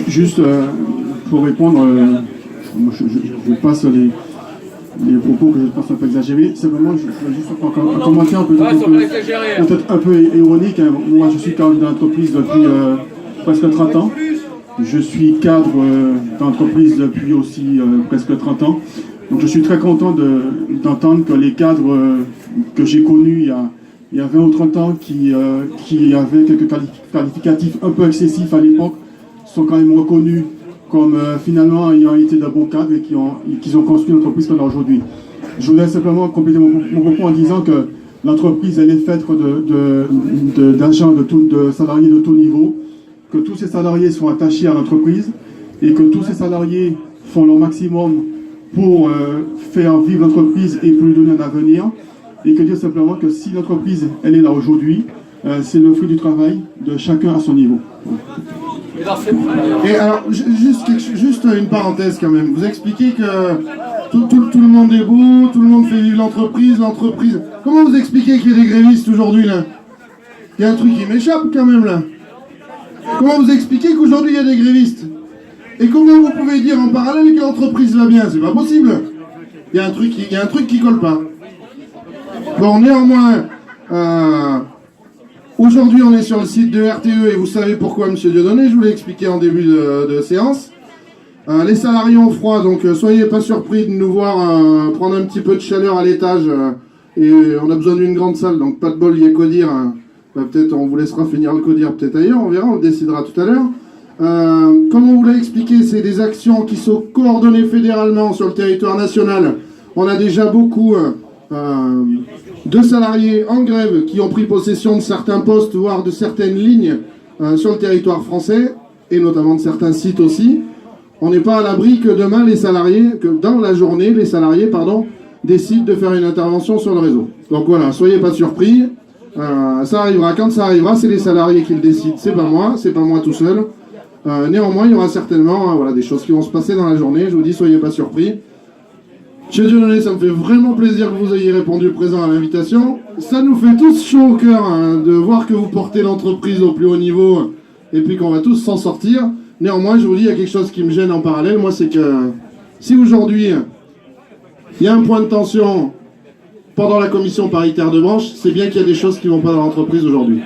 Juste pour répondre, je passe les propos que je pense un peu exagérés. Simplement, je voudrais juste un commentaire peut-être un peu ironique. Hein. Moi, je suis cadre d'entreprise depuis presque 30 ans. Je suis cadre d'entreprise depuis aussi presque 30 ans. Donc je suis très content d'entendre que les cadres que j'ai connus il y a 20 ou 30 ans qui avaient quelques qualificatifs un peu excessifs à l'époque sont quand même reconnus comme finalement ayant été de bons cadres et qui ont construit l'entreprise qu'on a aujourd'hui. Je voudrais simplement compléter mon propos en disant que l'entreprise elle est faite d'agents, de salariés de tout niveau, que tous ces salariés sont attachés à l'entreprise et que tous ces salariés font leur maximum pour faire vivre l'entreprise et pour lui donner un avenir. Et que dire simplement que si l'entreprise elle est là aujourd'hui, c'est le fruit du travail de chacun à son niveau. Et alors, juste une parenthèse quand même. Vous expliquez que tout le monde est beau, tout le monde fait vivre l'entreprise. Comment vous expliquez qu'il y a des grévistes aujourd'hui là? Il y a un truc qui m'échappe quand même là. Comment vous expliquez qu'aujourd'hui il y a des grévistes? Et comment vous pouvez dire en parallèle que l'entreprise va bien? C'est pas possible. Il y a un truc qui colle pas. Bon, néanmoins, aujourd'hui on est sur le site de RTE et vous savez pourquoi, monsieur Dieudonné, je vous l'ai expliqué en début de séance. Les salariés ont froid, donc soyez pas surpris de nous voir prendre un petit peu de chaleur à l'étage. Et on a besoin d'une grande salle, donc pas de bol, il y a Codir. Peut-être on vous laissera finir le Codir peut-être ailleurs, on verra, on le décidera tout à l'heure. Comme on vous l'a expliqué, c'est des actions qui sont coordonnées fédéralement sur le territoire national. On a déjà beaucoup de salariés en grève qui ont pris possession de certains postes, voire de certaines lignes sur le territoire français, et notamment de certains sites aussi. On n'est pas à l'abri que demain, que dans la journée, les salariés, décident de faire une intervention sur le réseau. Donc voilà, soyez pas surpris. Ça arrivera quand ça arrivera, c'est les salariés qui le décident, c'est pas moi tout seul. Néanmoins, il y aura certainement des choses qui vont se passer dans la journée. Je vous dis, soyez pas surpris. Monsieur Dieudonné, ça me fait vraiment plaisir que vous ayez répondu présent à l'invitation. Ça nous fait tous chaud au cœur de voir que vous portez l'entreprise au plus haut niveau et puis qu'on va tous s'en sortir. Néanmoins, je vous dis, il y a quelque chose qui me gêne en parallèle. Moi, c'est que si aujourd'hui, il y a un point de tension pendant la commission paritaire de branche, c'est bien qu'il y a des choses qui ne vont pas dans l'entreprise aujourd'hui.